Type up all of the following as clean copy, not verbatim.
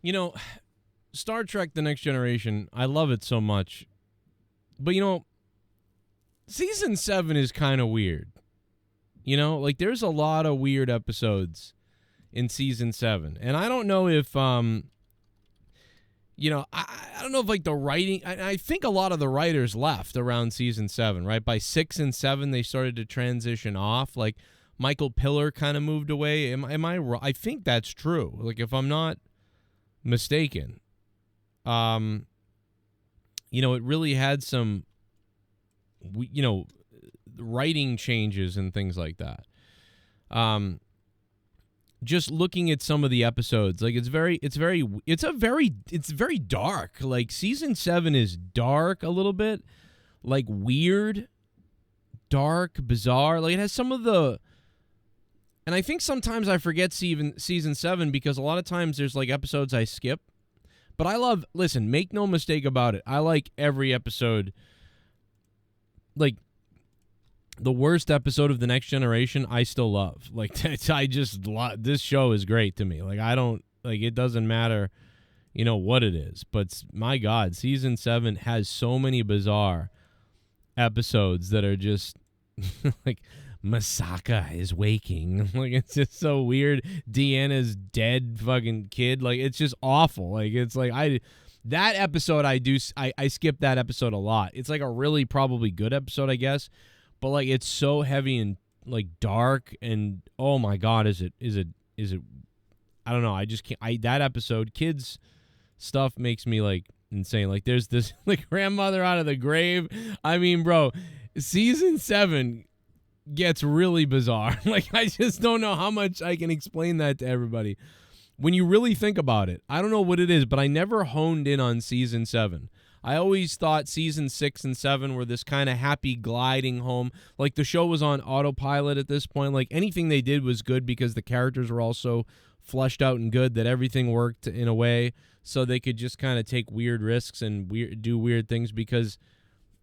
You know, Star Trek The Next Generation, I love it so much. But, season 7 is kind of weird. Like there's a lot of weird episodes in season 7. And I don't know if, I don't know if like the writing, I think a lot of the writers left around season 7, right? By 6 and 7, they started to transition off. Like Michael Piller kind of moved away. Am I wrong? I think that's true. Like if I'm not mistaken, it really had some, writing changes and things like that. Just looking at some of the episodes, like it's very dark. Like season 7 is dark a little bit, like weird, dark, bizarre. Like it has some of the, and I think sometimes I forget season 7 because a lot of times there's like episodes I skip. But listen, make no mistake about it, I like every episode. Like, the worst episode of The Next Generation, I still love. Like, this show is great to me. Like, it doesn't matter, what it is. But, my God, season 7 has so many bizarre episodes that are just, like, Masaka is waking. Like, it's just so weird. Deanna's dead fucking kid. Like, it's just awful. Like, it's like, that episode I skip that episode a lot. It's like a really probably good episode, I guess. But like it's so heavy and like dark and oh my God, is it I don't know. I just can't. That episode, kids stuff makes me like insane. Like there's this like grandmother out of the grave. I mean, bro, season 7 gets really bizarre. Like I just don't know how much I can explain that to everybody. When you really think about it, I don't know what it is, but I never honed in on season 7. I always thought season 6 and 7 were this kind of happy gliding home. Like the show was on autopilot at this point. Like anything they did was good because the characters were all so fleshed out and good that everything worked in a way so they could just kind of take weird risks and do weird things because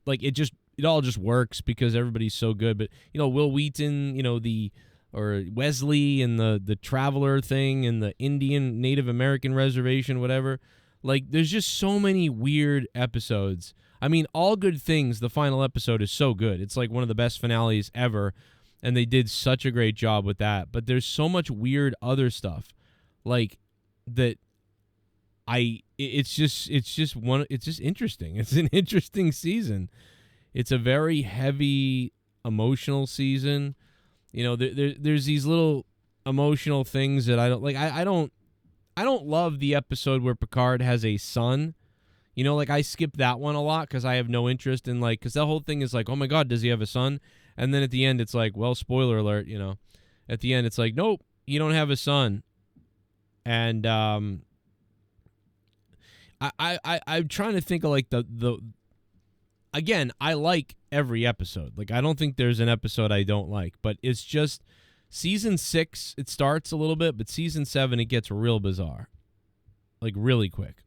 like it all just works because everybody's so good. But, Will Wheaton, or Wesley and the Traveler thing and the Indian Native American reservation, whatever. Like, there's just so many weird episodes. I mean, All Good Things, the final episode, is so good. It's like one of the best finales ever, and they did such a great job with that. But there's so much weird other stuff, like that. It's just interesting. It's an interesting season. It's a very heavy emotional season. There's these little emotional things that I don't like. I don't love the episode where Picard has a son. Like I skip that one a lot because I have no interest in because the whole thing is like, oh my God, does he have a son? And then at the end, it's like, well, spoiler alert, At the end, it's like, nope, you don't have a son. And I'm trying to think of like the again, I like every episode. Like I don't think there's an episode I don't like, but it's just season 6, it starts a little bit, but season 7, it gets real bizarre. Like really quick.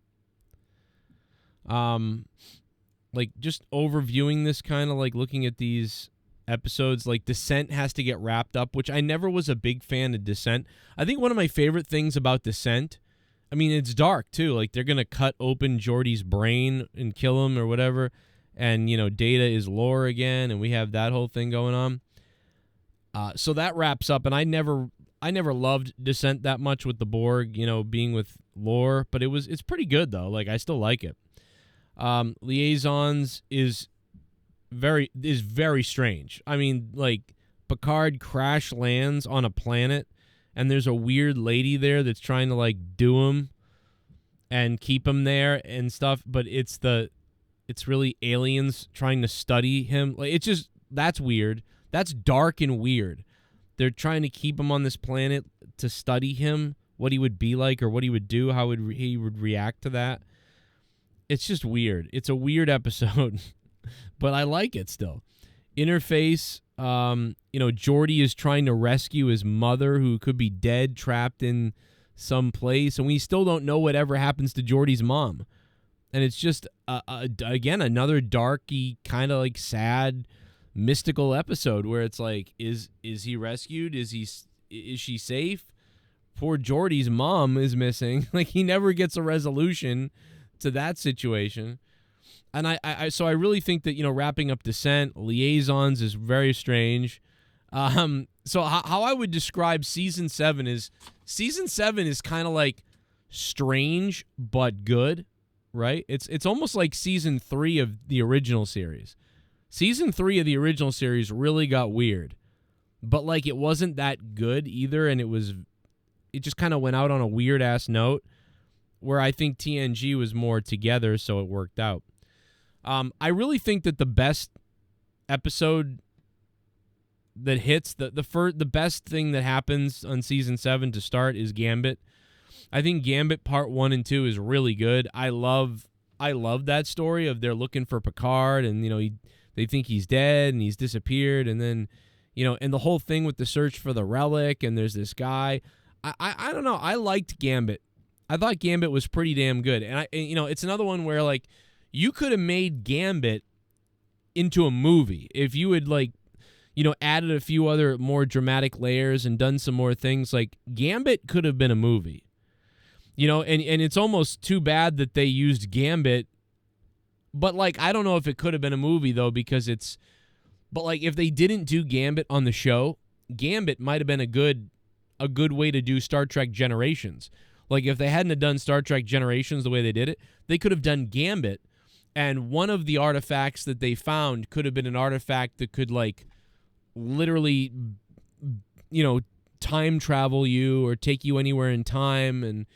Like just overviewing this kind of like looking at these episodes, like Descent has to get wrapped up, which I never was a big fan of Descent. I think one of my favorite things about Descent, I mean, it's dark too. Like they're going to cut open Geordi's brain and kill him or whatever. And, Data is lore again, and we have that whole thing going on. So that wraps up, and I never loved Descent that much with the Borg, being with lore, but it's pretty good though. Like I still like it. Liaisons is very strange. I mean, like Picard crash lands on a planet, and there's a weird lady there that's trying to like do him and keep him there and stuff, but it's really aliens trying to study him. Like that's weird. That's dark and weird. They're trying to keep him on this planet to study him, what he would be like or what he would do, how he would react to that. It's just weird. It's a weird episode, but I like it still. Interface, Geordi is trying to rescue his mother who could be dead, trapped in some place, and we still don't know whatever happens to Geordi's mom. And it's just, again, another darky, kind of like sad, mystical episode where it's like, is he rescued? Is she safe? poor Geordi's mom is missing. Like, he never gets a resolution to that situation. And so I really think that, wrapping up Descent, Liaisons is very strange. So how I would describe season 7 is kind of like strange but good, right? It's almost like season 3 of the original series. Season 3 of the original series really got weird, but like it wasn't that good either, and it just kind of went out on a weird ass note, where I think TNG was more together, so it worked out. I really think that the best episode that hits the best thing that happens on season 7 to start is Gambit. I think Gambit part 1 and 2 is really good. I love that story of they're looking for Picard, and they think he's dead and he's disappeared, and then and the whole thing with the search for the relic, and there's this guy. I don't know. I liked Gambit. I thought Gambit was pretty damn good, and it's another one where like you could have made Gambit into a movie if you had added a few other more dramatic layers and done some more things. Like Gambit could have been a movie, and it's almost too bad that they used Gambit. But like, I don't know if it could have been a movie though, because but like if they didn't do Gambit on the show, Gambit might have been a good way to do Star Trek Generations. Like if they hadn't have done Star Trek Generations the way they did it, they could have done Gambit, and one of the artifacts that they found could have been an artifact that could like literally time travel you or take you anywhere in time, and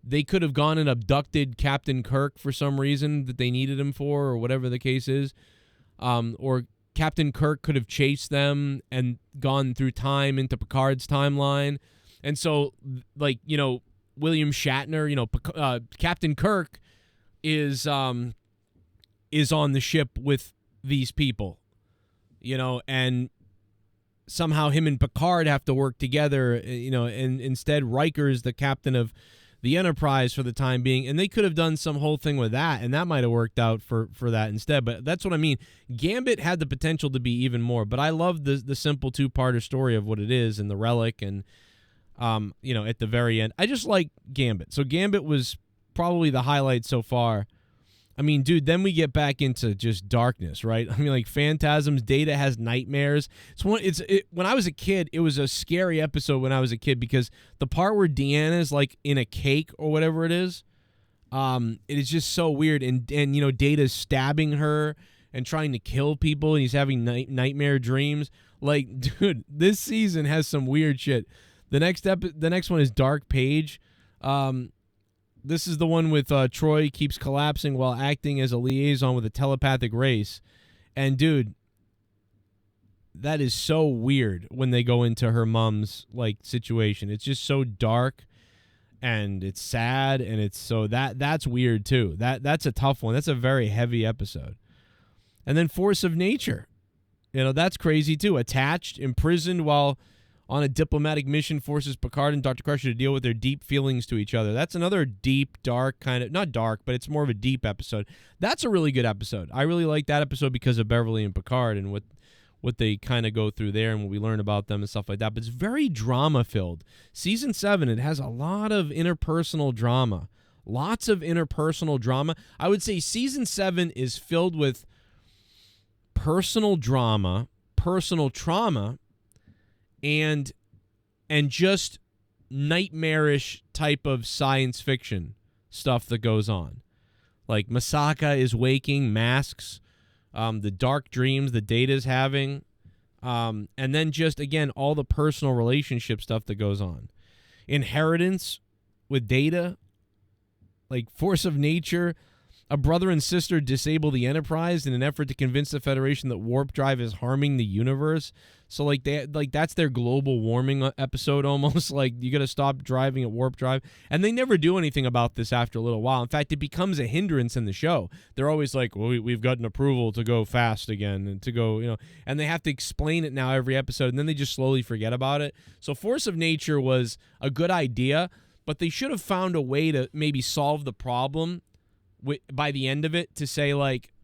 they could have gone and abducted Captain Kirk for some reason that they needed him for, or whatever the case is, or Captain Kirk could have chased them and gone through time into Picard's timeline. And so William Shatner, Captain Kirk is on the ship with these people, and somehow him and Picard have to work together, and instead Riker's the captain of the Enterprise for the time being, and they could have done some whole thing with that, and that might have worked out for that instead. But that's what I mean. Gambit had the potential to be even more, but I love the simple two-parter story of what it is, and the relic, and at the very end, I just like Gambit. So Gambit was probably the highlight so far. I mean, dude, then we get back into just darkness, right? I mean, like Phantasms, Data has nightmares. When I was a kid, it was a scary episode when I was a kid, because the part where Deanna's like in a cake or whatever it is just so weird. And Data's stabbing her and trying to kill people, and he's having nightmare dreams. Like, dude, this season has some weird shit. The next one is Dark Page. This is the one with Troy keeps collapsing while acting as a liaison with a telepathic race. And, that is so weird when they go into her mom's, situation. It's just so dark, and it's sad, and it's so that's weird, too. That's a tough one. That's a very heavy episode. And then Force of Nature. That's crazy, too. Attached, imprisoned while on a diplomatic mission, forces Picard and Dr. Crusher to deal with their deep feelings to each other. That's another deep, dark kind of, not dark, but it's more of a deep episode. That's a really good episode. I really like that episode because of Beverly and Picard and what they kind of go through there and what we learn about them and stuff like that. But it's very drama-filled. Season 7, it has a lot of interpersonal drama. Lots of interpersonal drama. I would say Season 7 is filled with personal drama, personal trauma, and just nightmarish type of science fiction stuff that goes on. Like Masaka is waking, masks, the dark dreams that Data's having, and then just, again, all the personal relationship stuff that goes on. Inheritance with Data, like Force of Nature. A brother and sister disable the Enterprise in an effort to convince the Federation that warp drive is harming the universe. So that's their global warming episode almost. Like, you got to stop driving at warp drive. And they never do anything about this after a little while. In fact, it becomes a hindrance in the show. They're always like, well, we've gotten approval to go fast again and to go, and they have to explain it now every episode, and then they just slowly forget about it. So Force of Nature was a good idea, but they should have found a way to maybe solve the problem by the end of it, to say, like,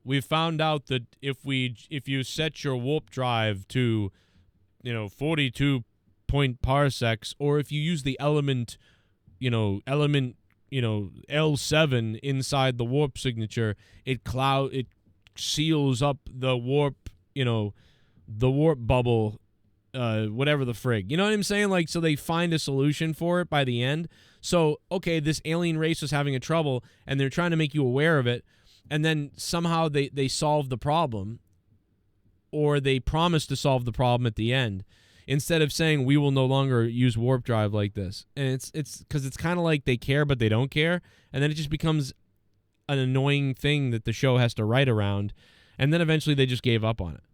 we've found out that if you set your warp drive to 42 parsecs, or if you use the element L7 inside the warp signature, it seals up the warp, the warp bubble, whatever the frig. You know what I'm saying? Like, so they find a solution for it by the end. So, okay, this alien race was having a trouble, and they're trying to make you aware of it, and then somehow they solve the problem, or they promise to solve the problem at the end, instead of saying we will no longer use warp drive like this. And it's because it's kind of like they care but they don't care, and then it just becomes an annoying thing that the show has to write around, and then eventually they just gave up on it.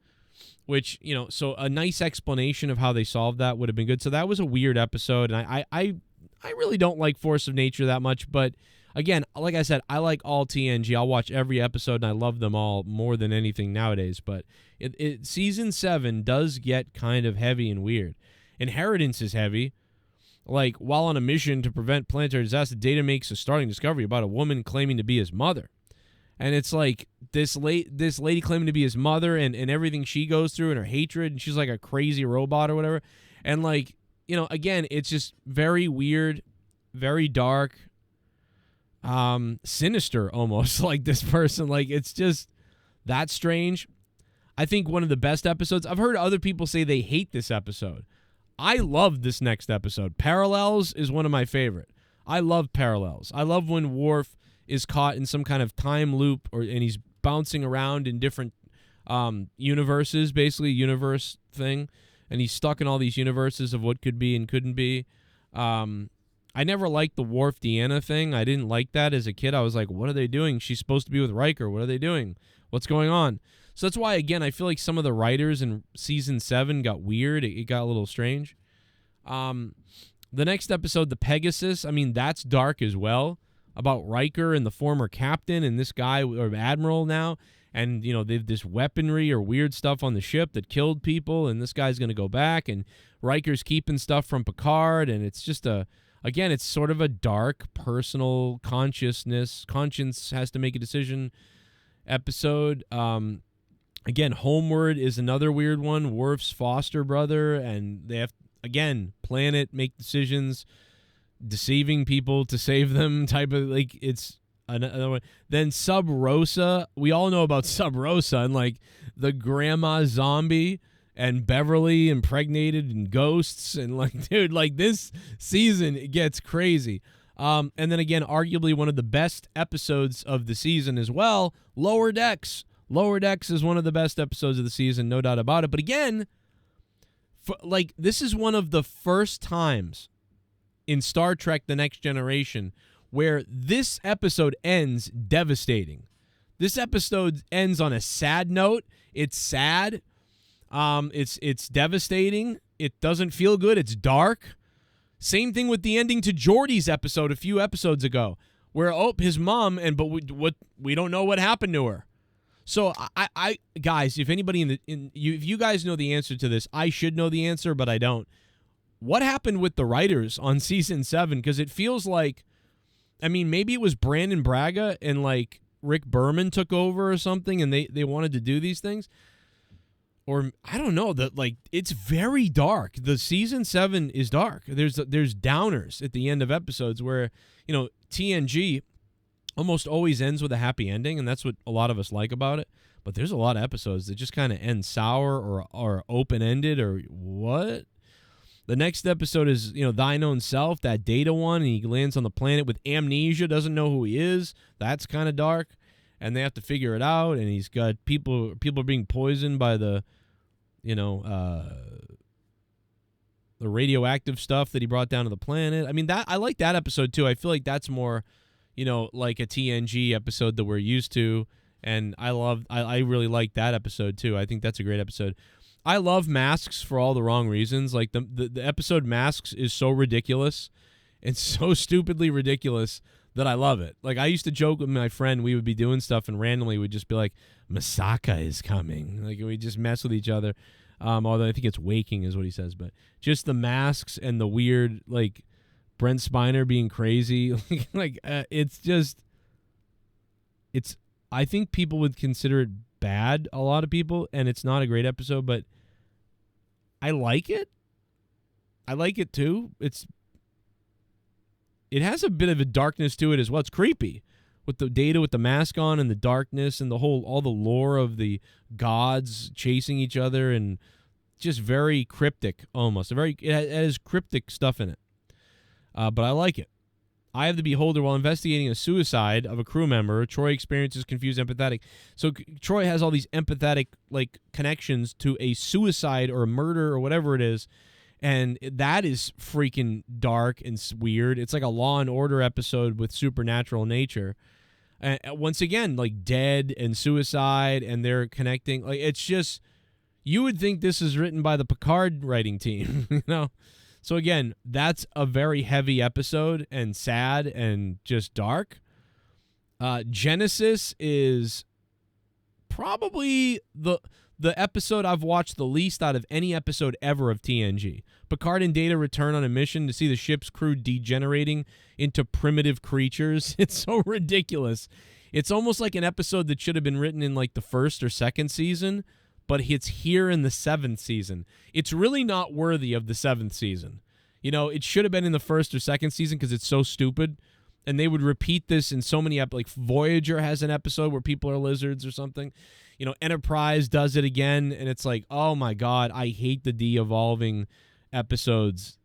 Which, so a nice explanation of how they solved that would have been good. So that was a weird episode, and I really don't like Force of Nature that much, but again, like I said, I like all TNG. I'll watch every episode, and I love them all more than anything nowadays. But season 7 does get kind of heavy and weird. Inheritance is heavy. Like, while on a mission to prevent planetary disaster, Data makes a startling discovery about a woman claiming to be his mother. And it's like this lady claiming to be his mother, and everything she goes through, and her hatred, and she's like a crazy robot or whatever. And like, again, it's just very weird, very dark, sinister almost. Like, this person, like, it's just that strange. I think one of the best episodes. I've heard other people say they hate this episode. I love this next episode. Parallels is one of my favorite. I love Parallels. I love when Worf is caught in some kind of time loop, and he's bouncing around in different universes, basically universe thing, and he's stuck in all these universes of what could be and couldn't be. I never liked the Worf Deanna thing. I didn't like that as a kid. I was like, what are they doing? She's supposed to be with Riker. What are they doing? What's going on? So that's why, again, I feel like some of the writers in season 7 got weird. It got a little strange. The next episode, the Pegasus, I mean, that's dark as well, about Riker and the former captain and this guy, or admiral now, and, they have this weaponry or weird stuff on the ship that killed people, and this guy's going to go back, and Riker's keeping stuff from Picard, and it's just again, it's sort of a dark, personal conscience has to make a decision episode. Again, Homeward is another weird one. Worf's foster brother, and they have, again, plan it, make decisions, deceiving people to save them type of, like, it's another one. Then Sub Rosa, we all know about Sub Rosa, and like the grandma zombie, and Beverly impregnated, and ghosts, and like, dude, like, this season, it gets crazy. And then again, arguably one of the best episodes of the season as well, Lower Decks. Lower Decks is one of the best episodes of the season, no doubt about it. But again, this is one of the first times in Star Trek The Next Generation where this episode ends devastating. This episode ends on a sad note. It's sad. It's devastating. It doesn't feel good. It's dark. Same thing with the ending to Geordi's episode a few episodes ago, where his mom, but we don't know what happened to her. So I guys, if anybody if you guys know the answer to this, I should know the answer, but I don't. What happened with the writers on season 7? Because it feels like, I mean, maybe it was Brandon Braga and like Rick Berman took over or something, and they wanted to do these things. Or I don't know, that like it's very dark. The season 7 is dark. There's downers at the end of episodes where, TNG almost always ends with a happy ending, and that's what a lot of us like about it. But there's a lot of episodes that just kind of end sour or open-ended or what? The next episode is, Thine Own Self, that Data one, and he lands on the planet with amnesia, doesn't know who he is. That's kind of dark. And they have to figure it out, and he's got people are being poisoned by the radioactive stuff that he brought down to the planet. I mean, I like that episode too. I feel like that's more, like a TNG episode that we're used to, and I really like that episode too. I think that's a great episode. I love Masks for all the wrong reasons. Like the episode Masks is so ridiculous and so stupidly ridiculous that I love it. Like, I used to joke with my friend, we would be doing stuff and randomly we'd just be like, Masaka is coming. Like, we just mess with each other. Although I think it's waking is what he says. But just the masks and the weird, like, Brent Spiner being crazy. I think people would consider it bad, a lot of people, and it's not a great episode, but I like it. I like it too. It has a bit of a darkness to it as well. It's creepy with the Data with the mask on and the darkness and all the lore of the gods chasing each other, and just very cryptic almost. It has cryptic stuff in it. But I like it. Eye of the Beholder. While investigating a suicide of a crew member, Troy experiences confused empathetic. So Troy has all these empathetic connections to a suicide or a murder or whatever it is. And that is freaking dark and weird. It's like a Law and Order episode with supernatural nature. And once again, dead and suicide, and they're connecting. It's just, you would think this is written by the Picard writing team, you know? So again, that's a very heavy episode and sad and just dark. Genesis is probably the episode I've watched the least out of any episode ever of TNG. Picard and Data return on a mission to see the ship's crew degenerating into primitive creatures. It's so ridiculous. It's almost like an episode that should have been written in the first or second season, but it's here in the 7th season. It's really not worthy of the 7th season. You know, it should have been in the first or second season because it's so stupid. And they would repeat this in so many Voyager has an episode where people are lizards or something. You know, Enterprise does it again, and it's oh my God, I hate the de-evolving episodes.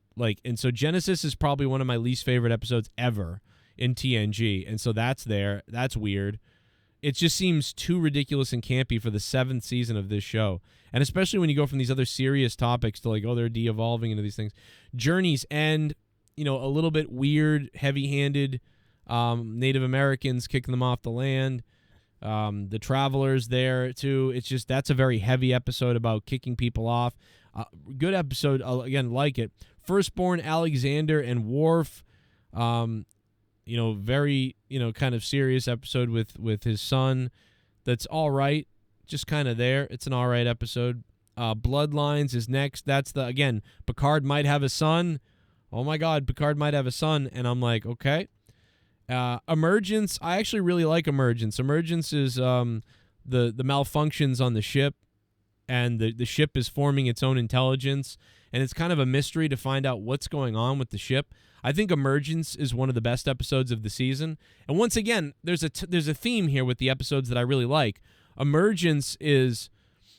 And so Genesis is probably one of my least favorite episodes ever in TNG, and so that's there. That's weird. It just seems too ridiculous and campy for the 7th season of this show, and especially when you go from these other serious topics to they're de-evolving into these things. Journey's End, a little bit weird, heavy-handed. Native Americans kicking them off the land. The Travelers there too. It's just, that's a very heavy episode about kicking people off. Good episode, again, like it. Firstborn Alexander and Worf. Very kind of serious episode with his son. That's all right, just kind of there. It's an all right episode. Bloodlines is next. That's again, Picard might have a son. Oh my God, Picard might have a son, and I'm okay. Emergence, I actually really like Emergence. Emergence is the malfunctions on the ship, and the ship is forming its own intelligence, and it's kind of a mystery to find out what's going on with the ship. I think Emergence is one of the best episodes of the season. And once again, there's a theme here with the episodes that I really like. Emergence is,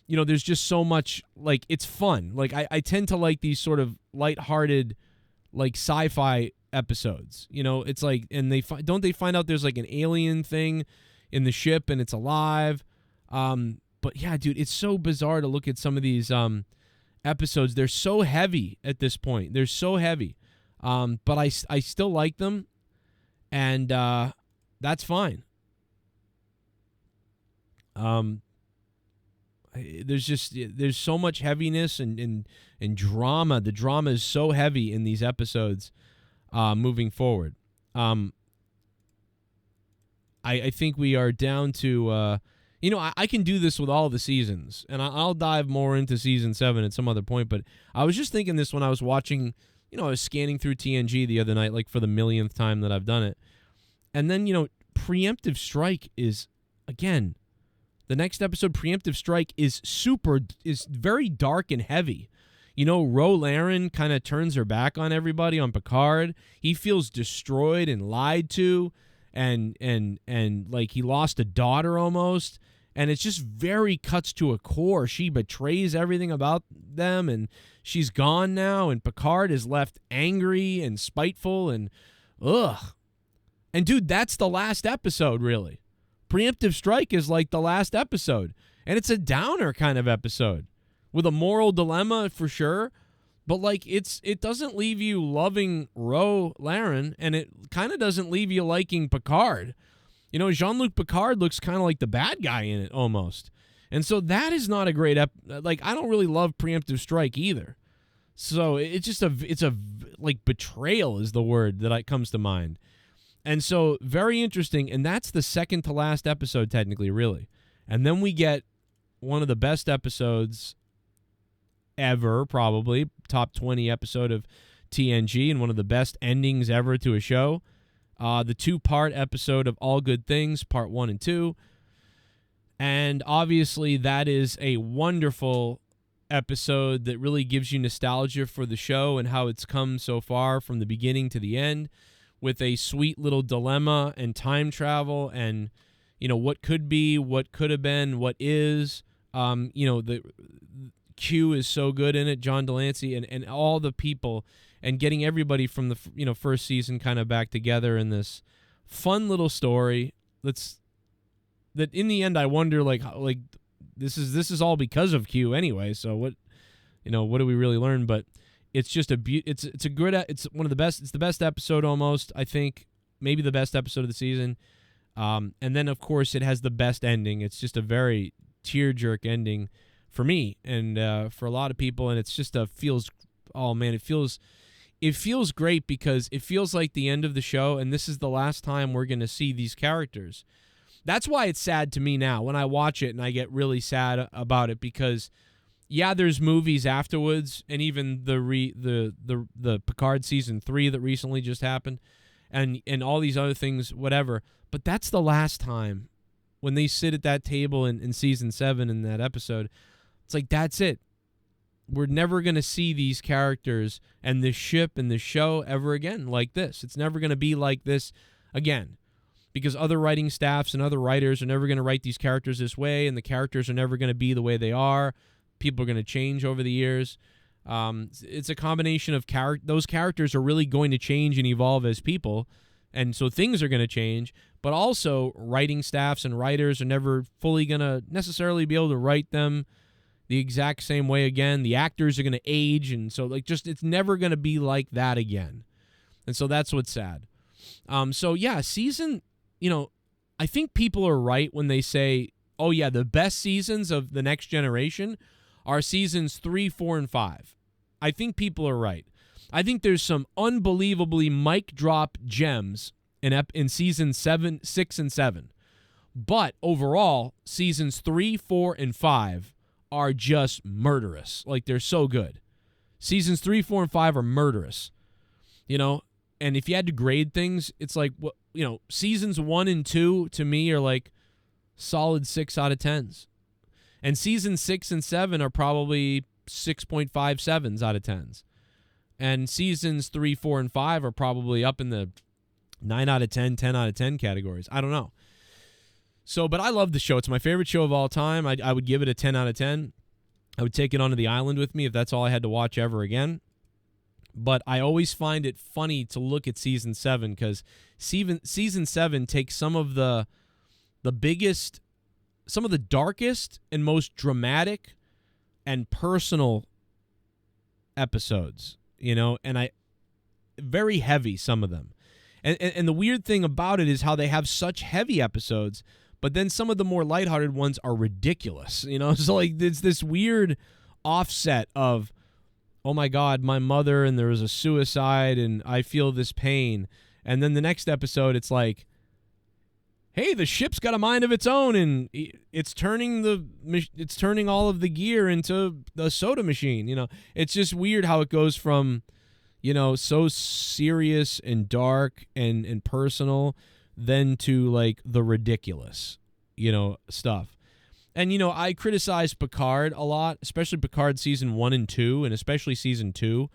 there's just so much, it's fun. I tend to like these sort of lighthearted, sci-fi episodes. It's and don't they find out there's an alien thing in the ship and it's alive. But yeah, dude, it's so bizarre to look at some of these episodes. They're so heavy at this point. They're so heavy. But I still like them, and that's fine. There's so much heaviness and drama. The drama is so heavy in these episodes moving forward. I think we are down to I can do this with all the seasons, and I'll dive more into season 7 at some other point, but I was just thinking this when I was watching. I was scanning through TNG the other night, for the millionth time that I've done it. And then, Preemptive Strike is, again, the next episode, Preemptive Strike, is very dark and heavy. Ro Laren kind of turns her back on everybody, on Picard. He feels destroyed and lied to, and he lost a daughter almost. And it's just very cuts to a core. She betrays everything about them, and she's gone now, and Picard is left angry and spiteful, and ugh. And dude, that's the last episode, really. Preemptive Strike is the last episode, and it's a downer kind of episode with a moral dilemma for sure. But it doesn't leave you loving Ro Laren, and it kind of doesn't leave you liking Picard. Jean-Luc Picard looks kind of like the bad guy in it almost. And so that is not a great I don't really love Preemptive Strike either. So it's just betrayal is the word that comes to mind. And so very interesting, and that's the second to last episode technically, really. And then we get one of the best episodes ever, probably top 20 episode of TNG, and one of the best endings ever to a show. The 2-part episode of All Good Things, part 1 and 2. And obviously that is a wonderful episode that really gives you nostalgia for the show and how it's come so far from the beginning to the end, with a sweet little dilemma and time travel and, what could be, what could have been, what is. The Q is so good in it, John Delancey, and all the people, and getting everybody from the first season kind of back together in this fun little story. That in the end I wonder like this is all because of Q anyway. So what do we really learn? But it's just it's one of the best. It's the best episode almost, I think, maybe the best episode of the season. And then of course it has the best ending. It's just a very tear-jerk ending for me and for a lot of people, and it's just it feels great because it feels like the end of the show, and this is the last time we're going to see these characters. That's why it's sad to me now when I watch it, and I get really sad about it because, yeah, there's movies afterwards, and even the Picard season 3 that recently just happened, and all these other things, whatever. But that's the last time when they sit at that table in season 7 in that episode. It's like, that's it. We're never going to see these characters and this ship and this show ever again like this. It's never going to be like this again. Because other writing staffs and other writers are never going to write these characters this way, and the characters are never going to be the way they are. People are going to change over the years. It's a combination of those characters are really going to change and evolve as people, and so things are going to change. But also, writing staffs and writers are never fully going to necessarily be able to write them the exact same way again. The actors are going to age, and so it's never going to be like that again. And so that's what's sad. Season. I think people are right when they say, oh, yeah, the best seasons of The Next Generation are seasons 3, 4, and 5. I think people are right. I think there's some unbelievably mic drop gems in seasons 7, 6, and 7. But overall, seasons 3, 4, and 5 are just murderous. Like, they're so good. Seasons 3, 4, and 5 are murderous. And if you had to grade things, it's like, seasons 1 and 2 to me are like solid 6 out of 10s. And seasons 6 and 7 are probably 6.57s out of 10s. And seasons 3, 4, and 5 are probably up in the 9 out of 10, 10 out of 10 categories. I don't know. So, but I love the show. It's my favorite show of all time. I would give it a 10 out of 10. I would take it onto the island with me if that's all I had to watch ever again. But I always find it funny to look at season 7 because season 7 takes some of the biggest, some of the darkest and most dramatic and personal episodes, and very heavy, some of them. And the weird thing about it is how they have such heavy episodes, but then some of the more lighthearted ones are ridiculous, So like it's this weird offset of, oh my God, my mother, and there was a suicide, and I feel this pain. And then the next episode, it's like, hey, the ship's got a mind of its own, and it's turning all of the gear into the soda machine. It's just weird how it goes from, so serious and dark and personal, then to like the ridiculous, stuff. And, I criticize Picard a lot, especially Picard season 1 and 2, and especially season 2.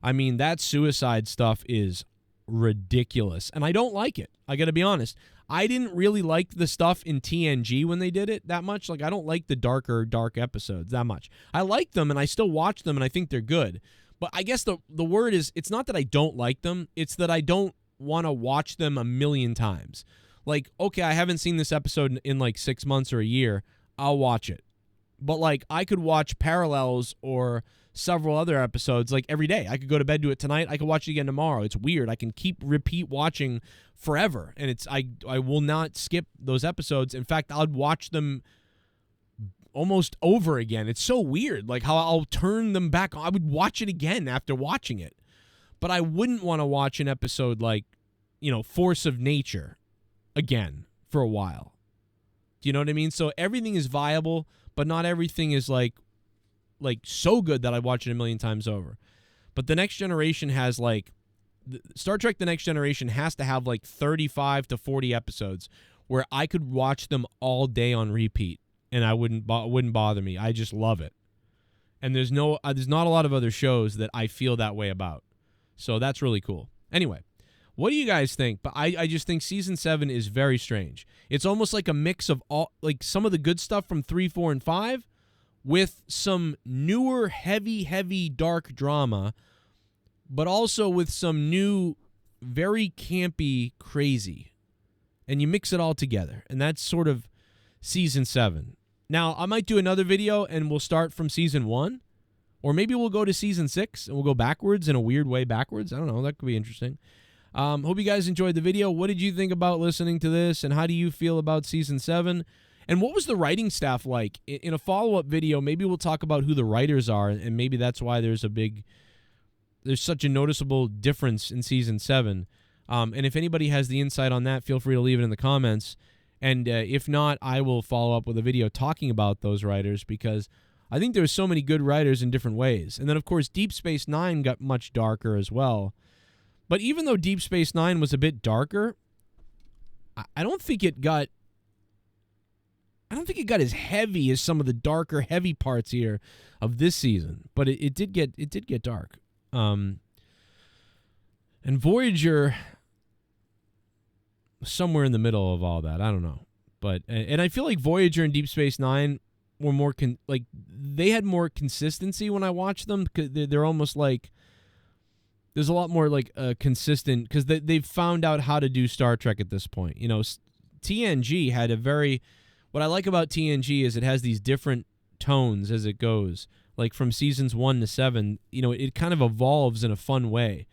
I mean, that suicide stuff is ridiculous, and I don't like it. I got to be honest. I didn't really like the stuff in TNG when they did it that much. Like, I don't like the dark episodes that much. I like them, and I still watch them, and I think they're good. But I guess the word is, it's not that I don't like them. It's that I don't want to watch them a million times. Like, okay, I haven't seen this episode in like 6 months or a year. I'll watch it. But like, I could watch Parallels or several other episodes like every day. I could go to bed, do it tonight. I could watch it again tomorrow. It's weird. I can repeat watching forever. And I will not skip those episodes. In fact, I'd watch them almost over again. It's so weird. Like how I'll turn them back on. I would watch it again after watching it. But I wouldn't want to watch an episode like, Force of Nature again for a while. Do you know what I mean? So everything is viable, but not everything is like so good that I watch it a million times over. But The Next Generation has like Star Trek The Next Generation has to have like 35 to 40 episodes where I could watch them all day on repeat and I wouldn't bother me. I just love it. And there's not a lot of other shows that I feel that way about. So that's really cool. Anyway, what do you guys think? But I just think season 7 is very strange. It's almost like a mix of all, like some of the good stuff from 3, 4, and 5 with some newer, heavy, dark drama, but also with some new, very campy crazy. And you mix it all together. And that's sort of season 7. Now, I might do another video and we'll start from season 1. Or maybe we'll go to season 6 and we'll go backwards in a weird way backwards. I don't know. That could be interesting. Hope you guys enjoyed the video. What did you think about listening to this? And how do you feel about season 7? And what was the writing staff like? In a follow-up video, maybe we'll talk about who the writers are. And maybe that's why there's such a noticeable difference in season 7. And if anybody has the insight on that, feel free to leave it in the comments. And if not, I will follow up with a video talking about those writers because I think there's so many good writers in different ways. And then, of course, Deep Space Nine got much darker as well. But even though Deep Space Nine was a bit darker, I don't think it got as heavy as some of the darker, heavy parts here of this season. But it did get dark. And Voyager, somewhere in the middle of all that. I don't know. But and I feel like Voyager and Deep Space Nine were more they had more consistency when I watched them. They're almost like there's a lot more like consistent because they've found out how to do Star Trek at this point. You know, TNG had what I like about TNG is it has these different tones as it goes. Like from seasons 1 to 7, you know, it kind of evolves in a fun way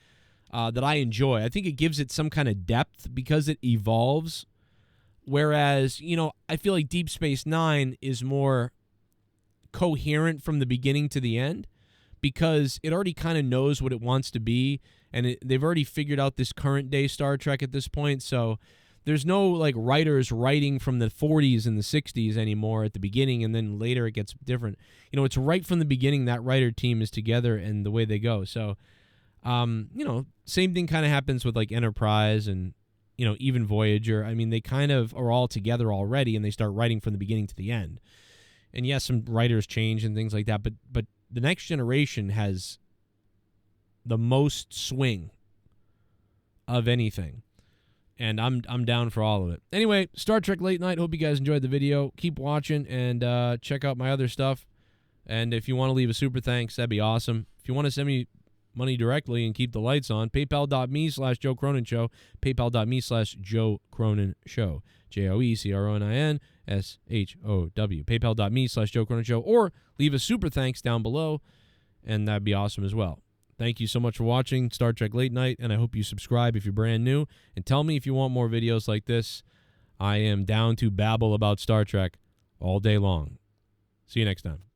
that I enjoy. I think it gives it some kind of depth because it evolves. Whereas, you know, I feel like Deep Space Nine is more coherent from the beginning to the end because it already kind of knows what it wants to be, and they've already figured out this current day Star Trek at this point. So there's no like writers writing from the 40s and the 60s anymore at the beginning, and then later it gets different. You know, it's right from the beginning that writer team is together and the way they go. So, you know, same thing kind of happens with like Enterprise and, you know, even Voyager. I mean, they kind of are all together already, and they start writing from the beginning to the end. And yes, some writers change and things like that, but the Next Generation has the most swing of anything. And I'm down for all of it. Anyway, Star Trek Late Night. Hope you guys enjoyed the video. Keep watching and check out my other stuff. And if you want to leave a super thanks, that'd be awesome. If you want to send me money directly and keep the lights on, paypal.me/Joe Cronin Show, paypal.me/Joe Cronin Show, JoeCroninshow, paypal.me/Joe Cronin Show, or leave a super thanks down below, and that'd be awesome as well. Thank you so much for watching Star Trek Late Night, and I hope you subscribe if you're brand new, and tell me if you want more videos like this. I am down to babble about Star Trek all day long. See you next time.